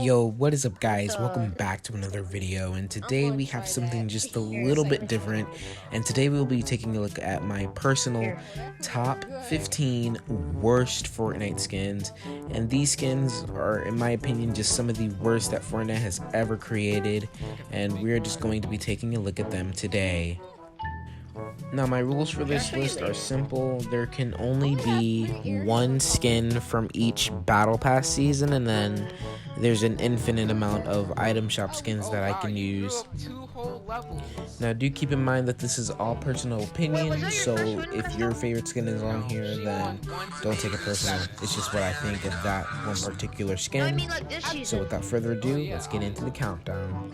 Yo, what is up guys? Welcome back to another video, and today we have something just a little bit different, and today we'll be taking a look at my personal top 15 worst Fortnite skins, and these skins are, in my opinion, just some of the worst that Fortnite has ever created, and we're just going to be taking a look at them today. Now, my rules for this list are simple. There can only be one skin from each Battle Pass season, and then there's an infinite amount of item shop skins that I can use. Now, do keep in mind that this is all personal opinion, so if your favorite skin is on here, then don't take it personal. It's just what I think of that one particular skin. So without further ado, let's get into the countdown.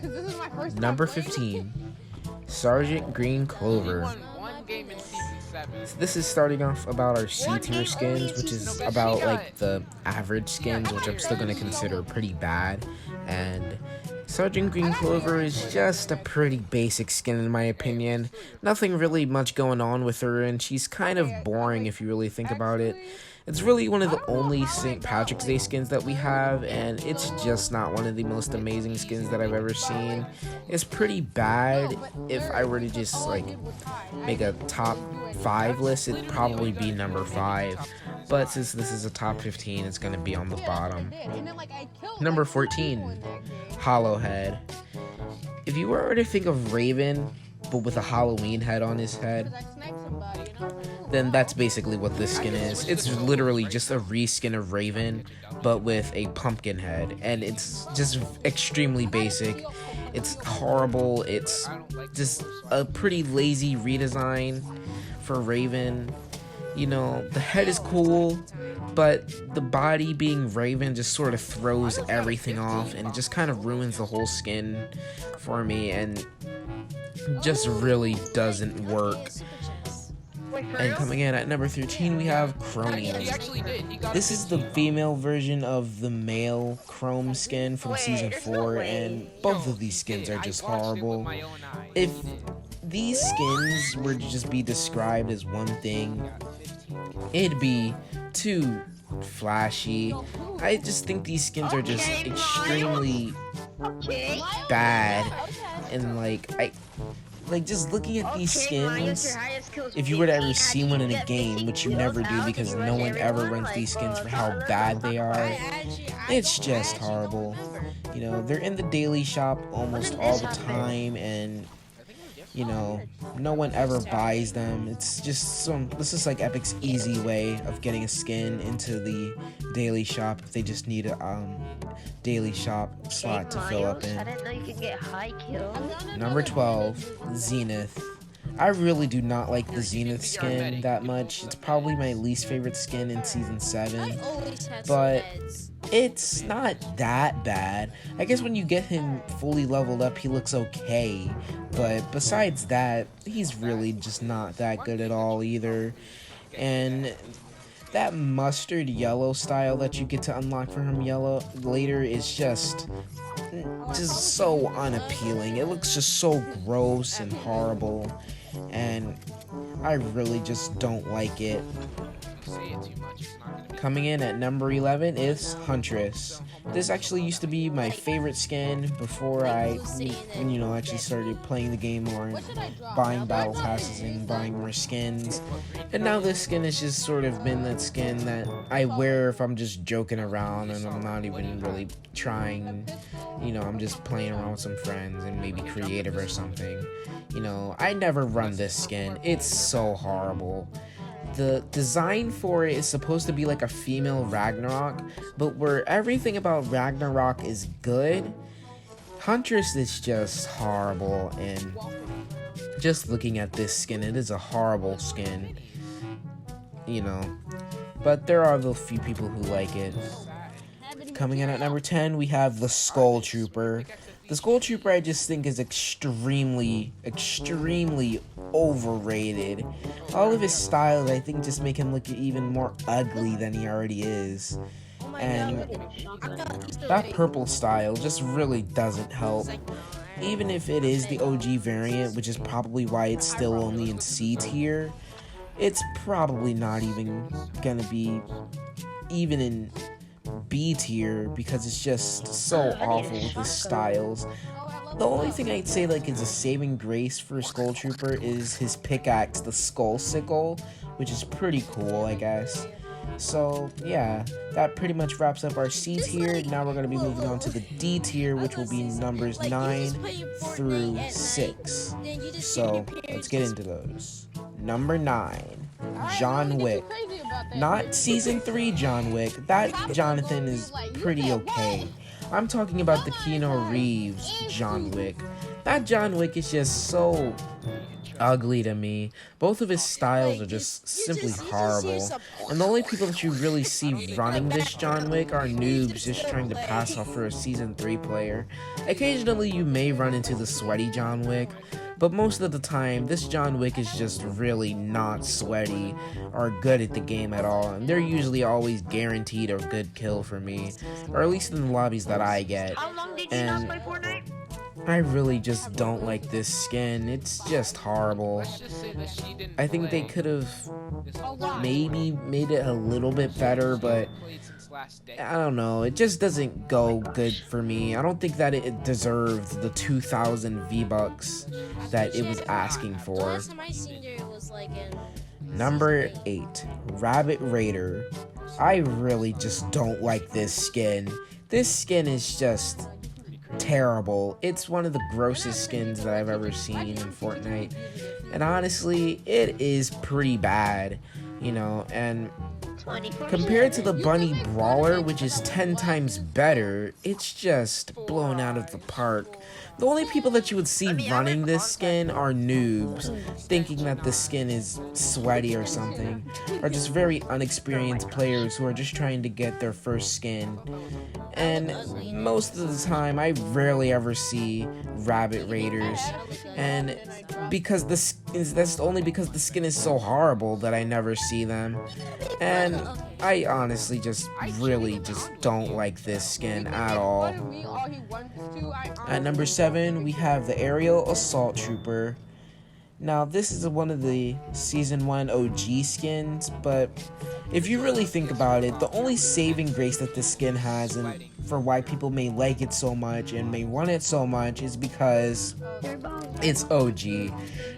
Number 15, Sergeant Green Clover. So this is starting off about our C tier skins, which is about like the average skins, which I'm still going to consider pretty bad. And Sergeant Green Clover is just a pretty basic skin in my opinion. Nothing really much going on with her, and she's kind of boring if you really think about it. It's really one of the only St. Patrick's Day skins that we have, and it's just not one of the most amazing skins that I've ever seen. It's pretty bad. If I were to just like make a top 5 list, it'd probably be number 5. But since this is a top 15, it's going to be on the bottom. Number 14, Hollowhead. If you were to think of Raven, but with a Halloween head on his head, then that's basically what this skin is. It's literally just a reskin of Raven, but with a pumpkin head, and it's just extremely basic. It's horrible. It's just a pretty lazy redesign for Raven. You know, the head is cool, but the body being Raven just sort of throws everything off and just kind of ruins the whole skin for me, and just really doesn't work. And coming in at number 13, we have Chromium. This is the female version of the male Chrome skin from Season 4, and both of these skins are just horrible. If these skins were to just be described as one thing, it'd be too flashy. I just think these skins are just extremely bad, and like just looking at these skins, if you were to ever see one in a game, which you never do because no one ever runs these skins for how bad they are, it's just horrible. You know, they're in the daily shop almost all the time, and you know, no one ever buys them. It's just this is like Epic's easy way of getting a skin into the daily shop if they just need a daily shop slot to fill up in. Number 12, Zenith. I really do not like the Zenith skin that much. It's probably my least favorite skin in Season 7, but it's not that bad. I guess when you get him fully leveled up, he looks okay, but besides that, he's really just not that good at all either. And that mustard yellow style that you get to unlock from him later is just so unappealing. It looks just so gross and horrible, and I really just don't like it. Coming in at number 11 is Huntress. This actually used to be my favorite skin before I, actually started playing the game more and buying battle passes and buying more skins. And now this skin has just sort of been that skin that I wear if I'm just joking around and I'm not even really trying. You know, I'm just playing around with some friends and maybe creative or something. You know, I never run this skin. It's so horrible. The design for it is supposed to be like a female Ragnarok, but where everything about Ragnarok is good, Huntress is just horrible. And just looking at this skin, it is a horrible skin, you know, but there are the few people who like it. Coming in at number 10, we have the Skull Trooper. The Skull Trooper I just think is extremely overrated. All of his styles I think just make him look even more ugly than he already is. And that purple style just really doesn't help. Even if it is the OG variant, which is probably why it's still only in C tier, it's probably not even gonna be even in B tier because it's just so awful with his styles. The only thing I'd say like is a saving grace for Skull Trooper is his pickaxe, the Skull Sickle, which is pretty cool, I guess. So yeah, that pretty much wraps up our C tier. Now we're gonna be moving on to the D tier, which will be numbers 9 through 6. So let's get into those. Number 9, John Wick. Not season 3 John Wick. That Jonathan is pretty okay. I'm talking about the Keanu Reeves John Wick. That John Wick is just so ugly to me. Both of his styles are just simply horrible. And the only people that you really see running this John Wick are noobs just trying to pass off for a season 3 player. Occasionally you may run into the sweaty John Wick, but most of the time, this John Wick is just really not sweaty or good at the game at all, and they're usually always guaranteed a good kill for me, or at least in the lobbies that I get. And I really just don't like this skin. It's just horrible. I think they could have maybe made it a little bit better, but I don't know, it just doesn't go good for me. I don't think that it deserved the 2,000 V-Bucks that it was asking for. Number 8, Rabbit Raider. I really just don't like this skin. This skin is just terrible. It's one of the grossest skins that I've ever seen in Fortnite. And honestly, it is pretty bad, you know, and compared to the Bunny Brawler, which is 10 times better, it's just blown out of the park. The only people that you would see running this skin are noobs, thinking that the skin is sweaty or something, or just very unexperienced players who are just trying to get their first skin. And most of the time, I rarely ever see Rabbit Raiders, and because that's only because the skin is so horrible that I never see them. And I honestly just really just don't like this skin at all. At number 7, we have the Aerial Assault Trooper. Now, this is one of the Season 1 OG skins, but if you really think about it, the only saving grace that this skin has, and for why people may like it so much and may want it so much, is because it's OG.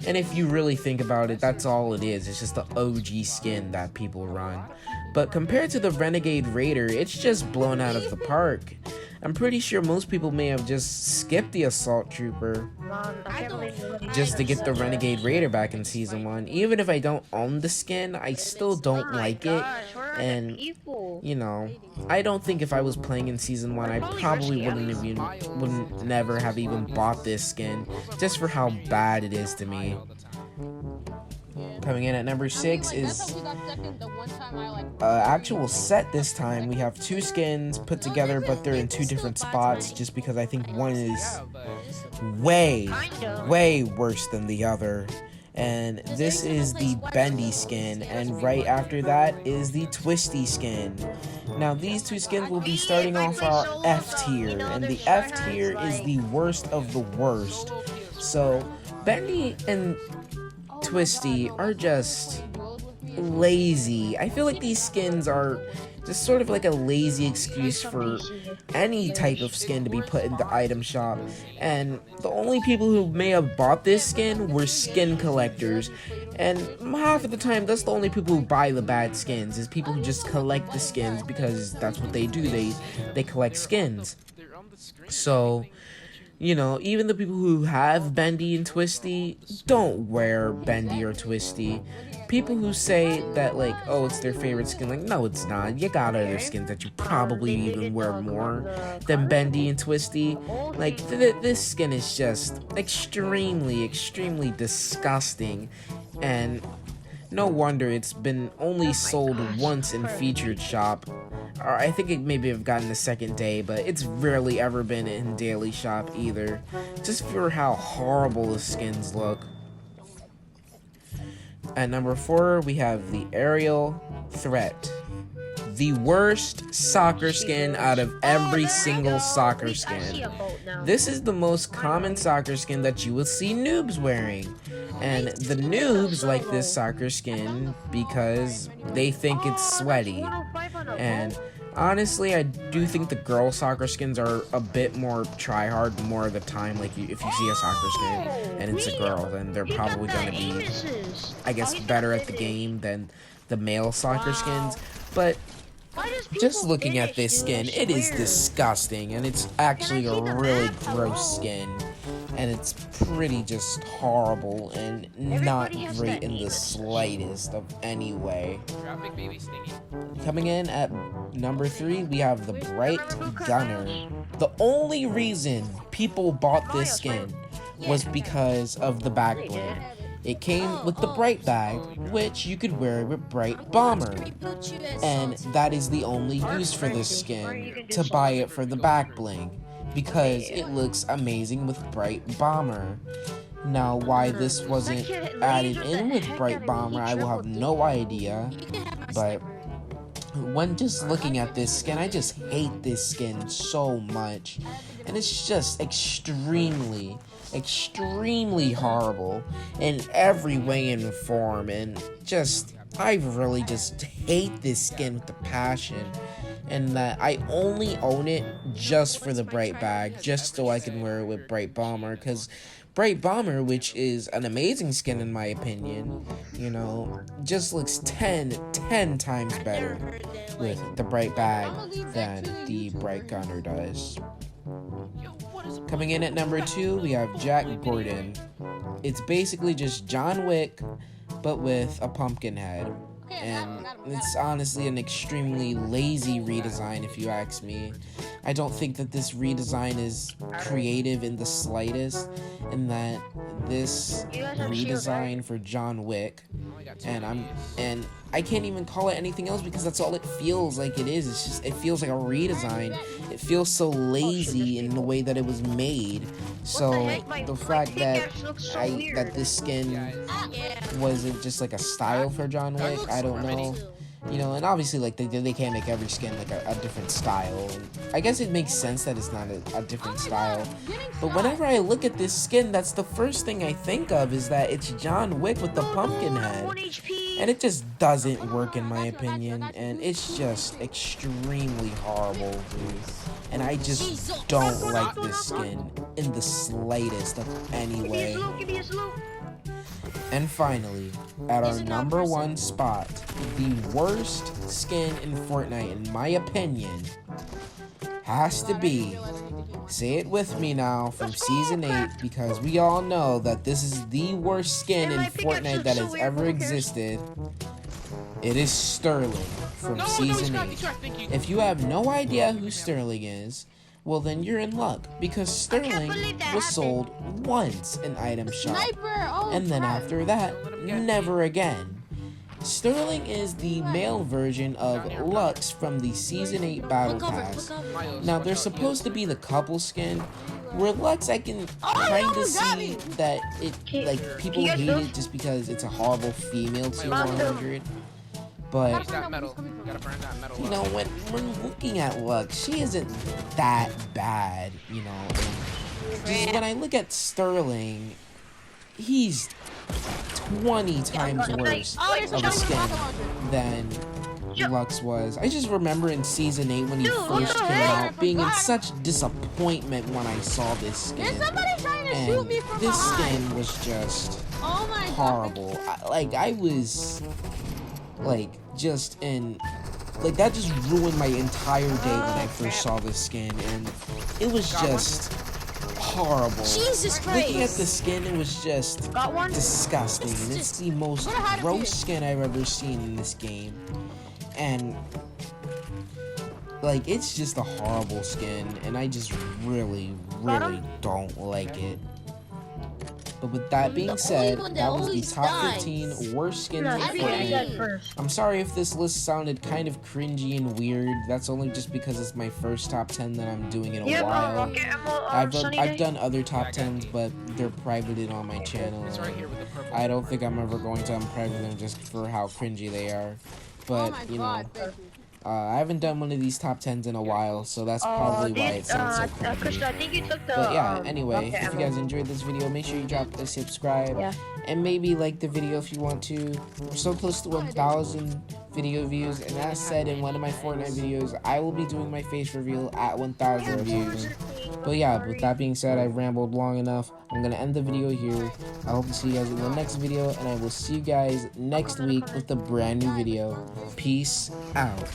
And if you really think about it, that's all it is. It's just the OG skin that people run. But compared to the Renegade Raider, it's just blown out of the park. I'm pretty sure most people may have just skipped the Assault Trooper just to get the Renegade Raider back in Season 1. Even if I don't own the skin, I still don't like it. And, you know, I don't think if I was playing in Season 1, I probably wouldn't never have even bought this skin, just for how bad it is to me. Coming in at number 6 is actual set this time. We have 2 skins put together, but they're in 2 different spots, just because I think one is way worse than the other. And this is the Bendy skin, and right after that is the Twisty skin. Now, these 2 skins will be starting off our F tier, and the F tier is the worst of the worst. So, Bendy and Twisty are just lazy. I feel like these skins are just sort of like a lazy excuse for any type of skin to be put in the item shop, and the only people who may have bought this skin were skin collectors, and half of the time that's the only people who buy the bad skins, is people who just collect the skins because that's what they do. They collect skins. So, you know, even the people who have Bendy and Twisty don't wear Bendy or Twisty. People who say that, like, oh, it's their favorite skin, like, no, it's not. You got other skins that you probably even wear more than Bendy and Twisty. Like, this skin is just extremely disgusting. And no wonder it's been only sold once in Featured Shop. Or I think it maybe have gotten the second day, but it's rarely ever been in Daily Shop either. Just for how horrible the skins look. At number 4, we have the Aerial Threat. The worst soccer skin out of every single soccer skin. This is the most common soccer skin that you will see noobs wearing. And the noobs like this soccer skin because they think it's sweaty. And Honestly, I do think the girl soccer skins are a bit more try-hard more of the time. Like, if you see a soccer skin and it's a girl, then they're probably going to be, I guess, better at the game than the male soccer skins. But just looking at this skin, it is disgusting, and it's actually a really gross skin. And it's pretty just horrible and not great in the slightest of any way. Coming in at number 3, we have the Bright Gunner. The only reason people bought this skin was because of the back bling. It came with the Bright Bag, which you could wear with Bright Bomber. And that is the only use for this skin, to buy it for the back bling, because it looks amazing with Bright Bomber. Now, why this wasn't added in with Bright Bomber, I will have no idea, but when just looking at this skin, I just hate this skin so much, and it's just extremely horrible in every way and form, and just, I really just hate this skin with a passion, and that I only own it just for the Bright Bag, just so I can wear it with Bright Bomber, because Bright Bomber, which is an amazing skin in my opinion, you know, just looks 10 times better with the Bright Bag than the Bright Gunner does. Coming in at number 2, we have Jack Gordon. It's basically just John Wick, but with a pumpkin head. And it's honestly an extremely lazy redesign if you ask me. I don't think that this redesign is creative in the slightest, and that this redesign for John Wick, and I can't even call it anything else because that's all it feels like it is. It's just, it feels like a redesign. It feels so lazy in the way that it was made. So the fact that this skin wasn't just like a style for John Wick, I don't know. You know, and obviously, like, they can't make every skin, like, a different style. I guess it makes sense that it's not a different style. But whenever I look at this skin, that's the first thing I think of, is that it's John Wick with the pumpkin head. And it just doesn't work, in my opinion. And it's just extremely horrible, dude. And I just don't like this skin in the slightest of any way. And finally, at our number 1 spot, the worst skin in Fortnite, in my opinion, has to be, say it with me now, from Season 8, because we all know that this is the worst skin in Fortnite that has ever existed. It is Sterling from Season 8. If you have no idea who Sterling is, well then you're in luck, because Sterling was sold once in item shop, and then after that, never again. Sterling is the male version of Lux from the Season 8 Battle Pass. Now, there's supposed to be the couple skin, where Lux I can kinda see that it, like, people hate it just because it's a horrible female tier 100. But, you know, when looking at Lux, she isn't that bad, you know. Just when I look at Sterling, he's 20 times worse of a skin than Lux was. I just remember in Season 8 when he first came out, being in such disappointment when I saw this skin. And this skin was just horrible. I was... like, just in, like, that just ruined my entire day when I first saw this skin, and it was just horrible. Jesus Christ. Looking at the skin, it was just disgusting, and it's the most gross skin I've ever seen in this game, and, like, it's just a horrible skin, and I just really don't like it. But with that being said, that was the top 15 worst skins in Fortnite. I'm sorry if this list sounded kind of cringy and weird. That's only just because it's my first top 10 that I'm doing in a while. I've done other top 10s, but they're privated on my channel. I don't think I'm ever going to unprivate them just for how cringy they are. But, you know, I haven't done one of these top 10s in a while, so that's probably why it sounds so crappy. Christian, I think you took the, But yeah, anyway, okay, if you guys enjoyed this video, make sure you drop a subscribe, and maybe like the video if you want to. We're so close to 1,000 video views, and as said in one of my Fortnite videos, I will be doing my face reveal at 1,000 views. But yeah, with that being said, I've rambled long enough. I'm going to end the video here. I hope to see you guys in the next video, and I will see you guys next week with a brand new video. Peace out.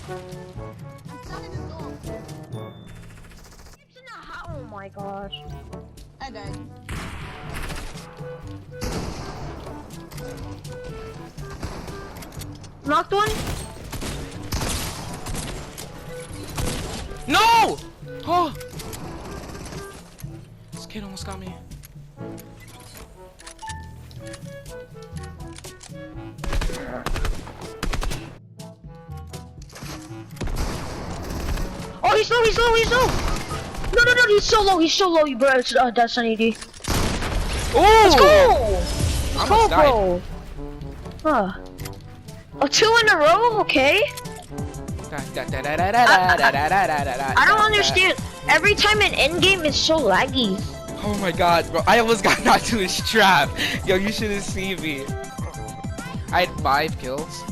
oh my gosh. I died. Knocked one? No! Oh! This kid almost got me. Oh, he's low! No, he's so low, you bro. That's an ED. Oh! Let's go! I almost died. Bro. Huh. Oh, 2 in a row? Okay. I don't understand. Every time an end game is so laggy. Oh my god, bro. I almost got knocked to his trap. Yo, you should have seen me. I had 5 kills.